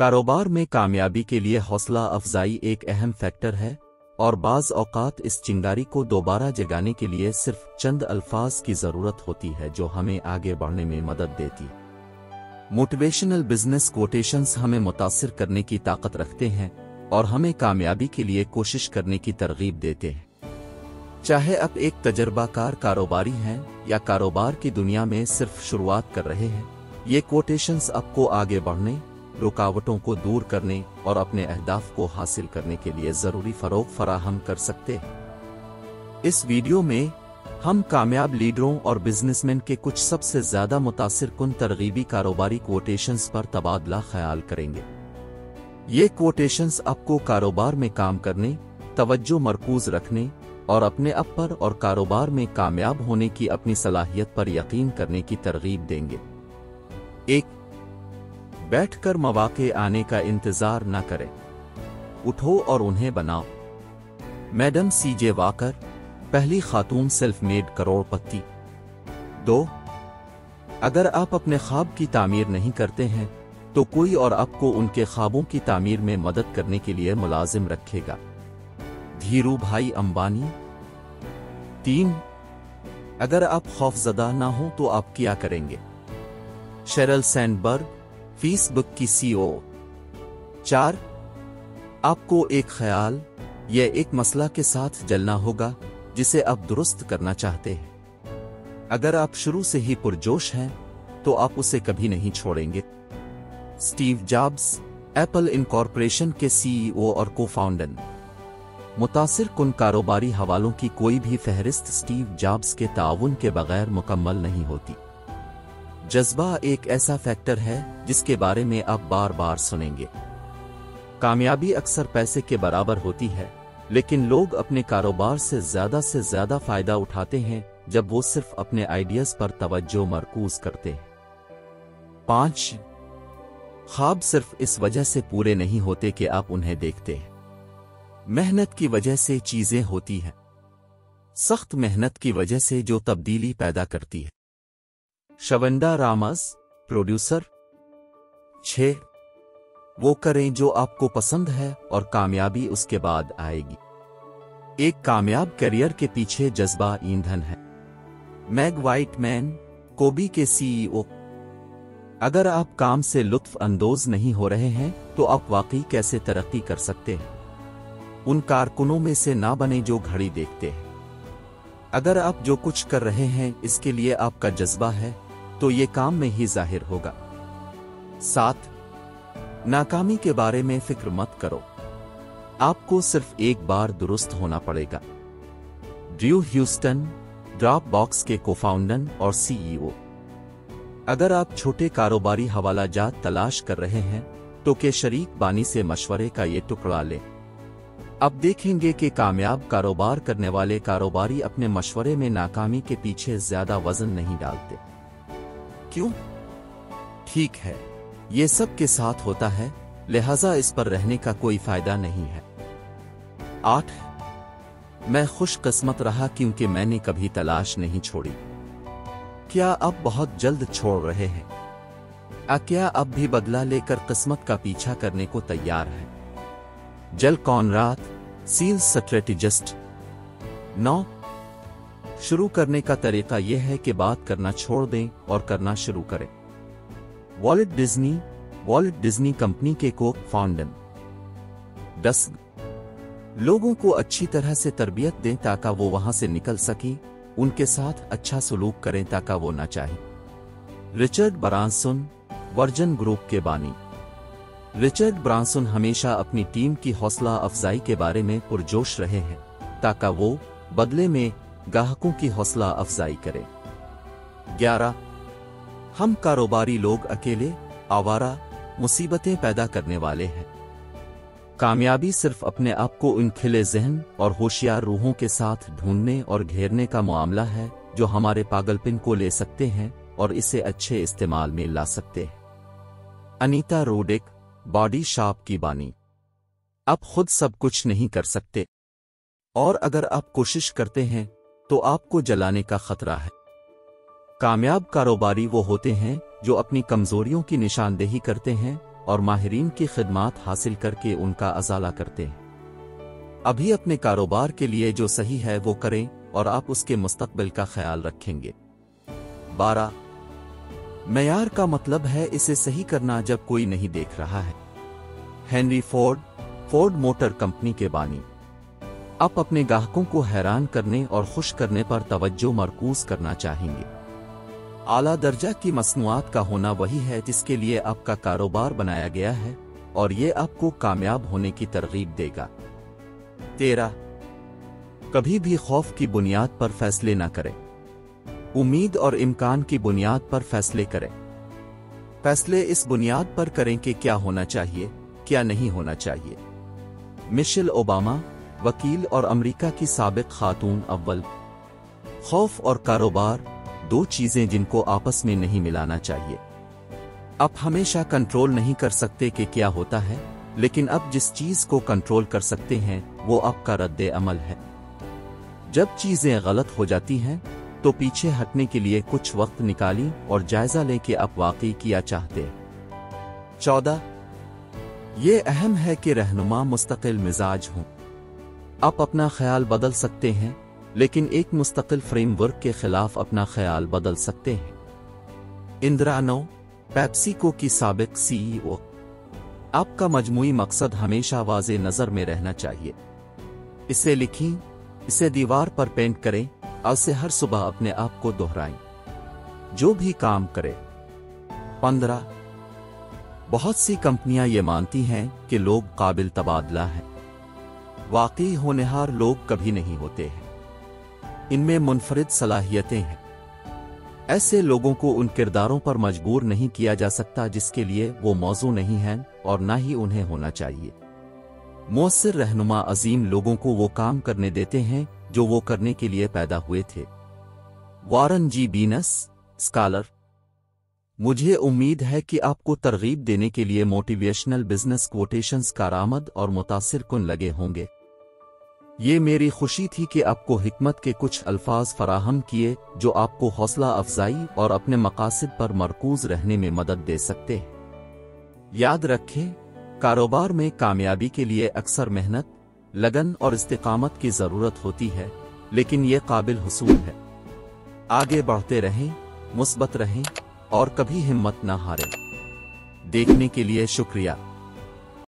کاروبار میں کامیابی کے لیے حوصلہ افزائی ایک اہم فیکٹر ہے، اور بعض اوقات اس چنگاری کو دوبارہ جگانے کے لیے صرف چند الفاظ کی ضرورت ہوتی ہے جو ہمیں آگے بڑھنے میں مدد دیتی ہے۔ موٹیویشنل بزنس کوٹیشنز ہمیں متاثر کرنے کی طاقت رکھتے ہیں اور ہمیں کامیابی کے لیے کوشش کرنے کی ترغیب دیتے ہیں۔ چاہے آپ ایک تجربہ کار کاروباری ہیں یا کاروبار کی دنیا میں صرف شروعات کر رہے ہیں، یہ کوٹیشنز آپ کو آگے بڑھنے، رکاوٹوں کو دور کرنے اور اپنے اہداف کو حاصل کرنے کے لیے ضروری فروغ فراہم کر سکتے ہیں۔ اس ویڈیو میں ہم کامیاب لیڈروں اور بزنس مین کے کچھ سب سے زیادہ متاثر کن ترغیبی کاروباری کوٹیشنز پر تبادلہ خیال کریں گے۔ یہ کوٹیشنز آپ کو کاروبار میں کام کرنے، توجہ مرکوز رکھنے اور اپنے آپ پر اور کاروبار میں کامیاب ہونے کی اپنی صلاحیت پر یقین کرنے کی ترغیب دیں گے۔ 1. بیٹھ کر مواقع آنے کا انتظار نہ کریں، اٹھو اور انہیں بناؤ۔ میڈم سی جے واکر، پہلی خاتون سیلف میڈ کروڑ پتی۔ 2. اگر آپ اپنے خواب کی تعمیر نہیں کرتے ہیں تو کوئی اور آپ کو ان کے خوابوں کی تعمیر میں مدد کرنے کے لیے ملازم رکھے گا۔ دھیرو بھائی امبانی۔ 3. اگر آپ خوفزدہ نہ ہوں تو آپ کیا کریں گے؟ شیرل سینڈبرگ، فیس بک کی CEO۔ 4. آپ کو ایک خیال یا ایک مسئلہ کے ساتھ جلنا ہوگا جسے آپ درست کرنا چاہتے ہیں۔ اگر آپ شروع سے ہی پرجوش ہیں تو آپ اسے کبھی نہیں چھوڑیں گے۔ اسٹیو جابز، ایپل انکارپوریشن کے CEO اور کو فاؤنڈر۔ متاثر کن کاروباری حوالوں کی کوئی بھی فہرست اسٹیو جابز کے تعاون کے بغیر مکمل نہیں ہوتی۔ جذبہ ایک ایسا فیکٹر ہے جس کے بارے میں آپ بار بار سنیں گے۔ کامیابی اکثر پیسے کے برابر ہوتی ہے، لیکن لوگ اپنے کاروبار سے زیادہ فائدہ اٹھاتے ہیں جب وہ صرف اپنے آئیڈیاز پر توجہ مرکوز کرتے ہیں۔ 5. خواب صرف اس وجہ سے پورے نہیں ہوتے کہ آپ انہیں دیکھتے ہیں۔ محنت کی وجہ سے چیزیں ہوتی ہیں، سخت محنت کی وجہ سے جو تبدیلی پیدا کرتی ہے۔ شوندا رامز، پروڈیوسر۔ 6. وہ کریں جو آپ کو پسند ہے اور کامیابی اس کے بعد آئے گی۔ ایک کامیاب کیریئر کے پیچھے جذبہ ایندھن ہے۔ میگ وائٹ مین، کوبی کے CEO۔ اگر آپ کام سے لطف اندوز نہیں ہو رہے ہیں تو آپ واقعی کیسے ترقی کر سکتے ہیں؟ ان کارکنوں میں سے نہ بنیں جو گھڑی دیکھتے ہیں۔ اگر آپ جو کچھ کر رہے ہیں اس کے لیے آپ کا جذبہ ہے تو یہ کام میں ہی ظاہر ہوگا۔ 7. ناکامی کے بارے میں فکر مت کرو، آپ کو صرف ایک بار درست ہونا پڑے گا۔ ڈریو ہیوسٹن، ڈراپ باکس کے کو فاؤنڈر اور CEO۔ اگر آپ چھوٹے کاروباری حوالہ جات تلاش کر رہے ہیں تو کہ شریک بانی سے مشورے کا یہ ٹکڑا لیں۔ اب دیکھیں گے کہ کامیاب کاروبار کرنے والے کاروباری اپنے مشورے میں ناکامی کے پیچھے زیادہ وزن نہیں ڈالتے۔ کیوں؟ ٹھیک ہے، یہ سب کے ساتھ ہوتا ہے، لہذا اس پر رہنے کا کوئی فائدہ نہیں ہے۔ 8. میں خوش قسمت رہا کیونکہ میں نے کبھی تلاش نہیں چھوڑی۔ کیا آپ بہت جلد چھوڑ رہے ہیں؟ کیا اب بھی بدلہ لے کر قسمت کا پیچھا کرنے کو تیار ہیں؟ جل کونراد، سیلز سٹریٹجسٹ۔ 9. شروع کرنے کا طریقہ یہ ہے کہ بات کرنا چھوڑ دیں اور کرنا شروع کریں۔ والٹ ڈزنی کمپنی کے کو فاؤنڈر۔ 10. لوگوں کو اچھی طرح سے تربیت دیں تاکہ وہ وہاں سے نکل سکیں، ان کے ساتھ اچھا سلوک کریں تاکہ وہ نہ چاہیں۔ رچرڈ برانسن، ورجن گروپ کے بانی۔ رچرڈ برانسن ہمیشہ اپنی ٹیم کی حوصلہ افزائی کے بارے میں پرجوش رہے ہیں تاکہ وہ بدلے میں گاہکوں کی حوصلہ افزائی کریں۔ 11. ہم کاروباری لوگ اکیلے، آوارہ، مصیبتیں پیدا کرنے والے ہیں۔ کامیابی صرف اپنے آپ کو ان کھلے ذہن اور ہوشیار روحوں کے ساتھ ڈھونڈنے اور گھیرنے کا معاملہ ہے جو ہمارے پاگلپن کو لے سکتے ہیں اور اسے اچھے استعمال میں لا سکتے ہیں۔ انیتا روڈک، باڈی شاپ کی بانی۔ آپ خود سب کچھ نہیں کر سکتے، اور اگر آپ کوشش کرتے ہیں تو آپ کو جلانے کا خطرہ ہے۔ کامیاب کاروباری وہ ہوتے ہیں جو اپنی کمزوریوں کی نشاندہی کرتے ہیں اور ماہرین کی خدمات حاصل کر کے ان کا ازالہ کرتے ہیں۔ ابھی اپنے کاروبار کے لیے جو صحیح ہے وہ کریں اور آپ اس کے مستقبل کا خیال رکھیں گے۔ 12 معیار کا مطلب ہے اسے صحیح کرنا جب کوئی نہیں دیکھ رہا ہے۔ Henry Ford, Ford motor company کے بانی۔ آپ اپنے گاہکوں کو حیران کرنے اور خوش کرنے پر توجہ مرکوز کرنا چاہیں گے۔ اعلیٰ درجہ کی مصنوعات کا ہونا وہی ہے جس کے لیے آپ کا کاروبار بنایا گیا ہے، اور یہ آپ کو کامیاب ہونے کی ترغیب دے گا۔ 13 کبھی بھی خوف کی بنیاد پر فیصلے نہ کریں، امید اور امکان کی بنیاد پر فیصلے کریں۔ فیصلے اس بنیاد پر کریں کہ کیا ہونا چاہیے، کیا نہیں ہونا چاہیے۔ مشیل اوباما، وکیل اور امریکہ کی سابق خاتون اول۔ خوف اور کاروبار دو چیزیں جن کو آپس میں نہیں ملانا چاہیے۔ آپ ہمیشہ کنٹرول نہیں کر سکتے کہ کیا ہوتا ہے، لیکن اب جس چیز کو کنٹرول کر سکتے ہیں وہ آپ کا رد عمل ہے۔ جب چیزیں غلط ہو جاتی ہیں تو پیچھے ہٹنے کے لیے کچھ وقت نکالیں اور جائزہ لیں کہ آپ واقعی کیا چاہتے ہیں۔ 14 یہ اہم ہے کہ رہنما مستقل مزاج ہوں۔ آپ اپنا خیال بدل سکتے ہیں، لیکن ایک مستقل فریم ورک کے خلاف اپنا خیال بدل سکتے ہیں۔ اندرانو، پیپسیکو کی سابق سی ای او۔ آپ کا مجموعی مقصد ہمیشہ واضح نظر میں رہنا چاہیے۔ اسے لکھیں، اسے دیوار پر پینٹ کریں اور اسے ہر صبح اپنے آپ کو دہرائیں، جو بھی کام کرے۔ 15 بہت سی کمپنیاں یہ مانتی ہیں کہ لوگ قابل تبادلہ ہیں۔ واقعی ہونہار لوگ کبھی نہیں ہوتے ہیں، ان میں منفرد صلاحیتیں ہیں۔ ایسے لوگوں کو ان کرداروں پر مجبور نہیں کیا جا سکتا جس کے لیے وہ موزوں نہیں ہیں، اور نہ ہی انہیں ہونا چاہیے۔ مؤثر رہنما عظیم لوگوں کو وہ کام کرنے دیتے ہیں جو وہ کرنے کے لیے پیدا ہوئے تھے۔ وارن جی بینس، اسکالر۔ مجھے امید ہے کہ آپ کو ترغیب دینے کے لیے موٹیویشنل بزنس کوٹیشنز کارآمد اور متاثر کن لگے ہوں گے۔ یہ میری خوشی تھی کہ آپ کو حکمت کے کچھ الفاظ فراہم کیے جو آپ کو حوصلہ افزائی اور اپنے مقاصد پر مرکوز رہنے میں مدد دے سکتے ہیں۔ یاد رکھیں، کاروبار میں کامیابی کے لیے اکثر محنت، لگن اور استقامت کی ضرورت ہوتی ہے، لیکن یہ قابل حصول ہے۔ آگے بڑھتے رہیں، مثبت رہیں اور کبھی ہمت نہ ہاریں۔ دیکھنے کے لیے شکریہ۔